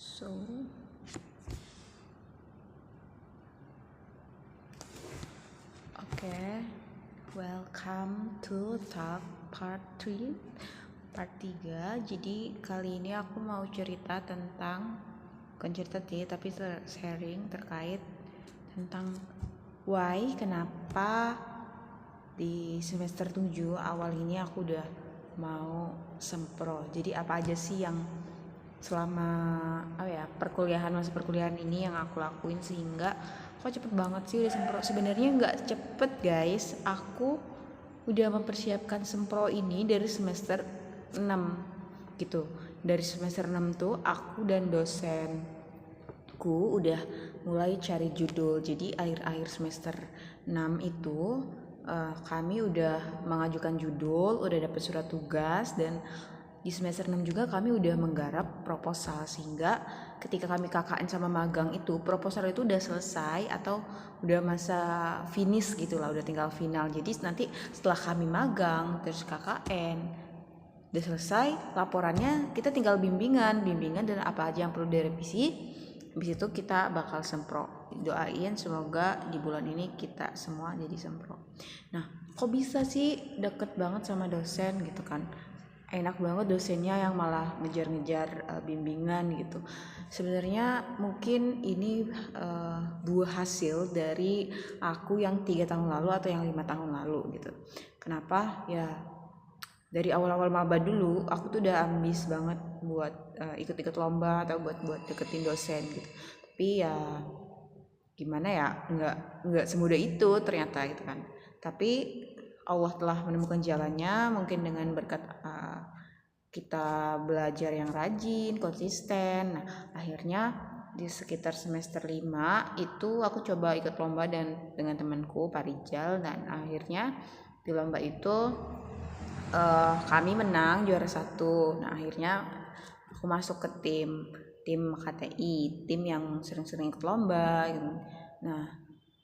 So, welcome to talk part 3, part 3. Jadi kali ini aku mau cerita tentang, bukan cerita sih, tapi sharing terkait tentang kenapa di semester 7 awal ini aku udah mau sempro. Jadi apa aja sih yang selama masa perkuliahan ini yang aku lakuin sehingga kok cepet banget sih udah sempro. Sebenarnya nggak cepet guys, aku udah mempersiapkan sempro ini dari semester 6 gitu. Dari semester 6 tuh aku dan dosenku udah mulai cari judul. Jadi akhir-akhir semester 6 itu kami udah mengajukan judul, udah dapet surat tugas, dan di semester 6 juga kami udah menggarap proposal, sehingga ketika kami KKN sama magang itu proposal itu udah selesai atau udah masa finish gitu lah, udah tinggal final. Jadi nanti setelah kami magang terus KKN udah selesai, laporannya kita tinggal bimbingan dan apa aja yang perlu direvisi. Habis itu kita bakal sempro. Doain semoga di bulan ini kita semua jadi sempro. Nah, kok bisa sih deket banget sama dosen gitu kan? Enak banget dosennya yang malah ngejar-ngejar bimbingan gitu. Sebenarnya mungkin ini buah hasil dari aku yang 3 tahun lalu atau yang 5 tahun lalu gitu. Kenapa? Ya dari awal-awal maba dulu aku tuh udah ambis banget buat ikut-ikut lomba atau buat deketin dosen gitu. Tapi ya gimana ya, nggak semudah itu ternyata gitu kan. Tapi Allah telah menemukan jalannya, mungkin dengan berkat kita belajar yang rajin, konsisten. Nah, akhirnya di sekitar semester 5 itu aku coba ikut lomba dan dengan temanku Pak Rijal, dan akhirnya di lomba itu kami menang juara 1. Nah, akhirnya aku masuk ke tim KTI, tim yang sering-sering ikut lomba gitu. Nah,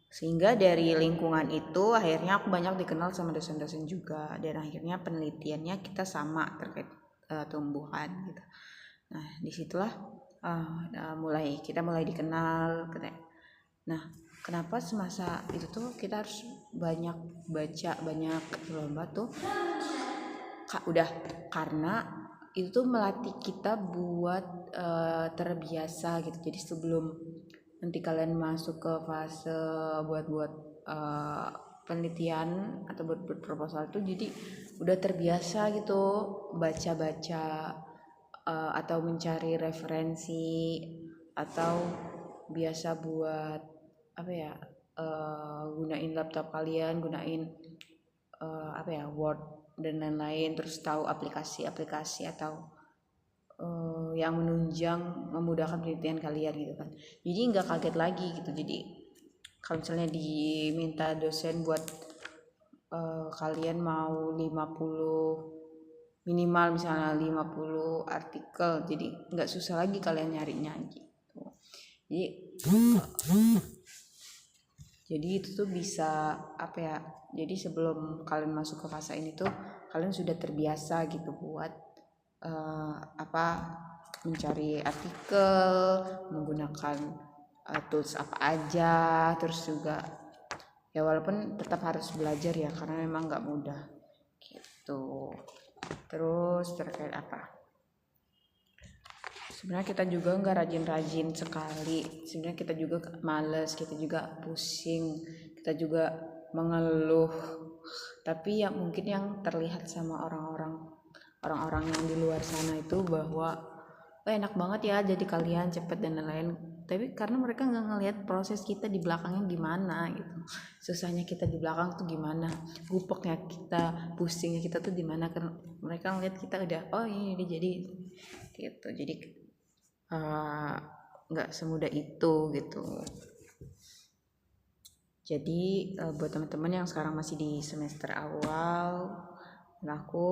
sehingga dari lingkungan itu akhirnya aku banyak dikenal sama dosen-dosen juga, dan akhirnya penelitiannya kita sama terkait tumbuhan gitu. Nah, disitulah kita mulai dikenal. Nah, kenapa semasa itu tuh kita harus banyak baca, banyak lomba tuh udah karena itu tuh melatih kita buat terbiasa gitu. Jadi sebelum nanti kalian masuk ke fase buat penelitian atau buat proposal tuh, jadi udah terbiasa gitu baca-baca atau mencari referensi, atau biasa buat gunain laptop kalian, gunain Word dan lain-lain, terus tahu aplikasi-aplikasi atau yang menunjang memudahkan penelitian kalian gitu kan. Jadi nggak kaget lagi gitu. Jadi kalau misalnya diminta dosen buat kalian mau 50, minimal misalnya 50 artikel, jadi nggak susah lagi kalian nyarinya gitu. Jadi itu tuh bisa jadi sebelum kalian masuk ke fase ini tuh kalian sudah terbiasa gitu buat mencari artikel, menggunakan tools apa aja. Terus juga ya walaupun tetap harus belajar ya, karena memang nggak mudah gitu. Terus terkait sebenarnya kita juga nggak rajin-rajin sekali, sebenarnya kita juga males, kita juga pusing, kita juga mengeluh. Tapi ya mungkin yang terlihat sama orang-orang yang di luar sana itu bahwa enak banget ya jadi kalian cepet dan lain-lain. Tapi karena mereka nggak ngelihat proses kita di belakangnya gimana gitu, susahnya kita di belakang tuh gimana, gupeknya kita, pusingnya kita tuh gimana. Karena mereka ngelihat kita udah ini udah jadi gitu. Jadi nggak semudah itu gitu. Jadi buat teman-teman yang sekarang masih di semester awal, aku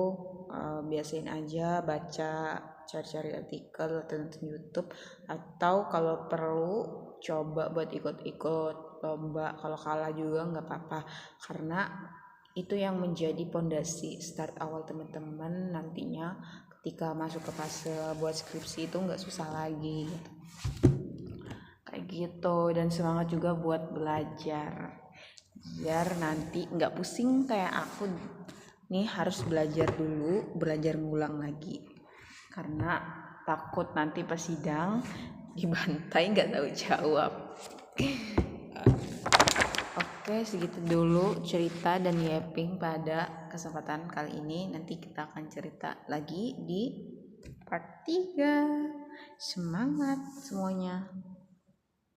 biasain aja baca, cari-cari artikel atau nonton YouTube, atau kalau perlu coba buat ikut-ikut lomba. Kalau kalah juga nggak apa-apa, karena itu yang menjadi pondasi start awal teman-teman nantinya ketika masuk ke fase buat skripsi itu nggak susah lagi gitu. Kayak gitu. Dan semangat juga buat belajar biar nanti nggak pusing kayak aku nih harus belajar dulu, belajar ngulang lagi karena takut nanti pas sidang dibantai nggak tahu jawab. Oke, segitu dulu cerita dan yapping pada kesempatan kali ini. Nanti kita akan cerita lagi di part 3. Semangat semuanya.